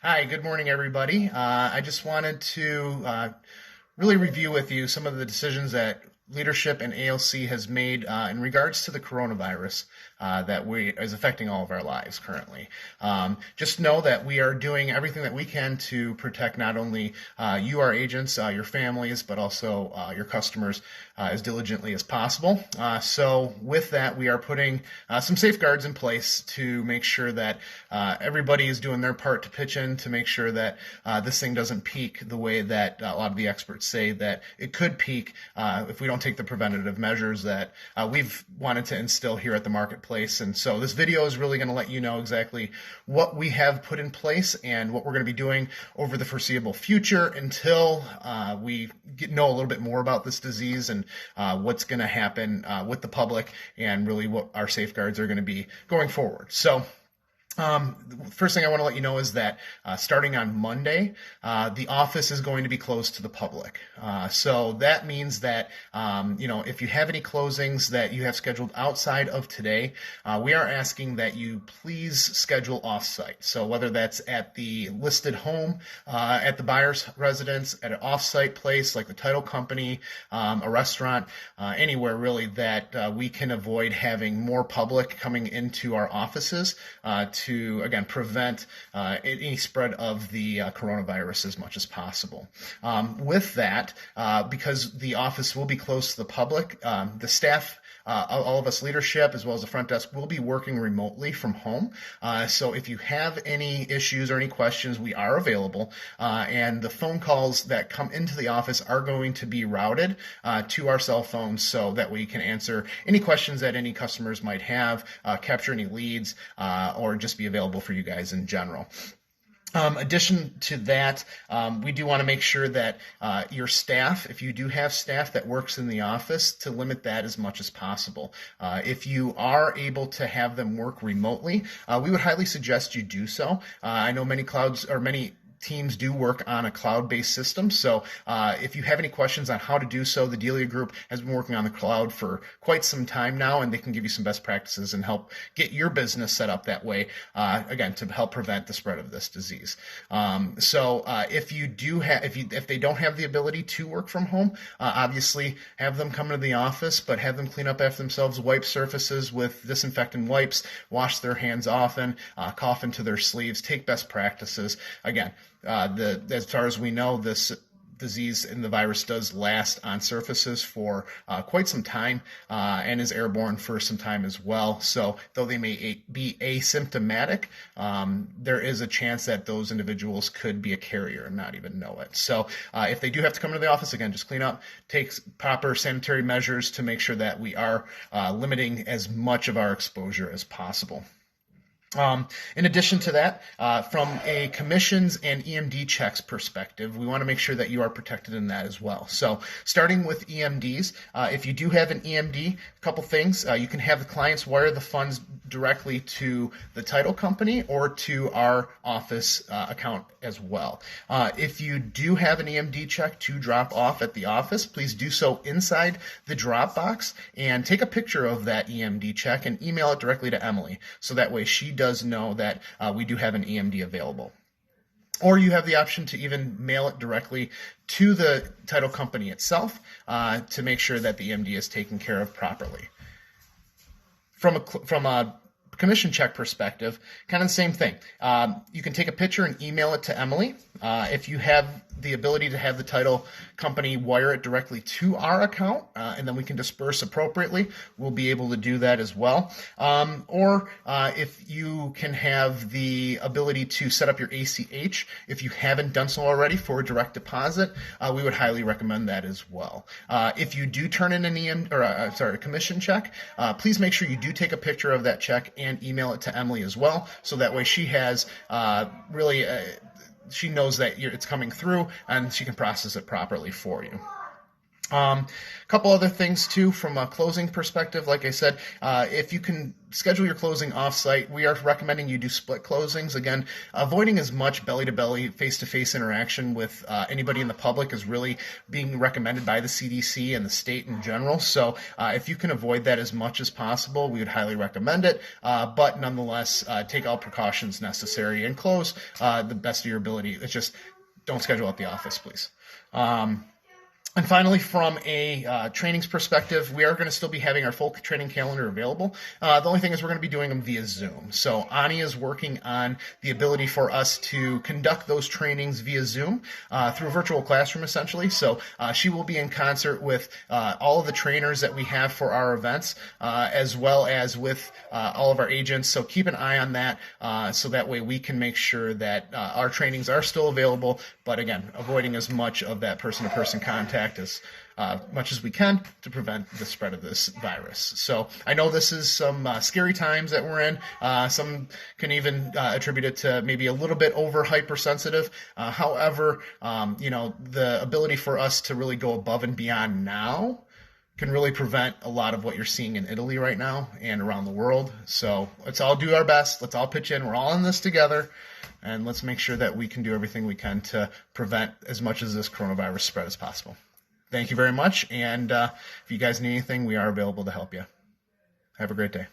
Hi, good morning, everybody. I just wanted to really review with you some of the decisions that leadership and ALC has made in regards to the coronavirus that is affecting all of our lives currently. Just know that we are doing everything that we can to protect not only you, our agents, your families, but also your customers as diligently as possible. So with that, we are putting some safeguards in place to make sure that everybody is doing their part to pitch in to make sure that this thing doesn't peak the way that a lot of the experts say that it could peak if we don't take the preventative measures that we've wanted to instill here at the marketplace. And so this video is really going to let you know exactly what we have put in place and what we're going to be doing over the foreseeable future until we know a little bit more about this disease and what's going to happen with the public and really what our safeguards are going to be going forward. So the first thing I want to let you know is that starting on Monday, the office is going to be closed to the public. So that means that, if you have any closings that you have scheduled outside of today, we are asking that you please schedule offsite. So whether that's at the listed home, at the buyer's residence, at an offsite place like the title company, a restaurant, anywhere really that we can avoid having more public coming into our offices to, again, prevent any spread of the coronavirus as much as possible. With that, because the office will be closed to the public, the staff, all of us leadership as well as the front desk will be working remotely from home. So if you have any issues or any questions, we are available. And the phone calls that come into the office are going to be routed to our cell phones so that we can answer any questions that any customers might have, capture any leads, or just be available for you guys in general. Addition to that, we do want to make sure that your staff, if you do have staff that works in the office, to limit that as much as possible. If you are able to have them work remotely, we would highly suggest you do so. I know many teams do work on a cloud-based system. So if you have any questions on how to do so, the Delia Group has been working on the cloud for quite some time now, and they can give you some best practices and help get your business set up that way, again, to help prevent the spread of this disease. If they don't have the ability to work from home, obviously have them come to the office, but have them clean up after themselves, wipe surfaces with disinfectant wipes, wash their hands often, cough into their sleeves, take best practices. Again, as far as we know, this disease and the virus does last on surfaces for quite some time and is airborne for some time as well. So though they may be asymptomatic, there is a chance that those individuals could be a carrier and not even know it. So if they do have to come to the office, again, just clean up, take proper sanitary measures to make sure that we are limiting as much of our exposure as possible. In addition to that, from a commissions and EMD checks perspective, we want to make sure that you are protected in that as well. So starting with EMDs, if you do have an EMD, a couple things. You can have the clients wire the funds directly to the title company or to our office account as well. If you do have an EMD check to drop off at the office, please do so inside the drop box and take a picture of that EMD check and email it directly to Emily. So that way she does know that we do have an EMD available. Or you have the option to even mail it directly to the title company itself to make sure that the EMD is taken care of properly. From a commission check perspective, kind of the same thing. You can take a picture and email it to Emily. If you have the ability to have the title company wire it directly to our account, and then we can disperse appropriately, we'll be able to do that as well. Or if you can have the ability to set up your ACH, if you haven't done so already for a direct deposit, we would highly recommend that as well. If you do turn in a commission check, please make sure you do take a picture of that check and email it to Emily as well, so that way she has she knows that it's coming through and she can process it properly for you. A couple other things too from a closing perspective. Like I said, if you can schedule your closing off-site, we are recommending you do split closings. Again, avoiding as much belly-to-belly, face-to-face interaction with anybody in the public is really being recommended by the CDC and the state in general. So if you can avoid that as much as possible, we would highly recommend it. But nonetheless, take all precautions necessary and close the best of your ability. It's just don't schedule at the office, please. And finally, from a trainings perspective, we are going to still be having our full training calendar available. The only thing is we're going to be doing them via Zoom. So Ani is working on the ability for us to conduct those trainings via Zoom through a virtual classroom, essentially. So she will be in concert with all of the trainers that we have for our events, as well as with all of our agents. So keep an eye on that so that way we can make sure that our trainings are still available, but again, avoiding as much of that person-to-person contact as much as we can to prevent the spread of this virus. So I know this is some scary times that we're in. Some can even attribute it to maybe a little bit over hypersensitive. However, the ability for us to really go above and beyond now can really prevent a lot of what you're seeing in Italy right now and around the world. So let's all do our best. Let's all pitch in. We're all in this together. And let's make sure that we can do everything we can to prevent as much of this coronavirus spread as possible. Thank you very much. And if you guys need anything, we are available to help you. Have a great day.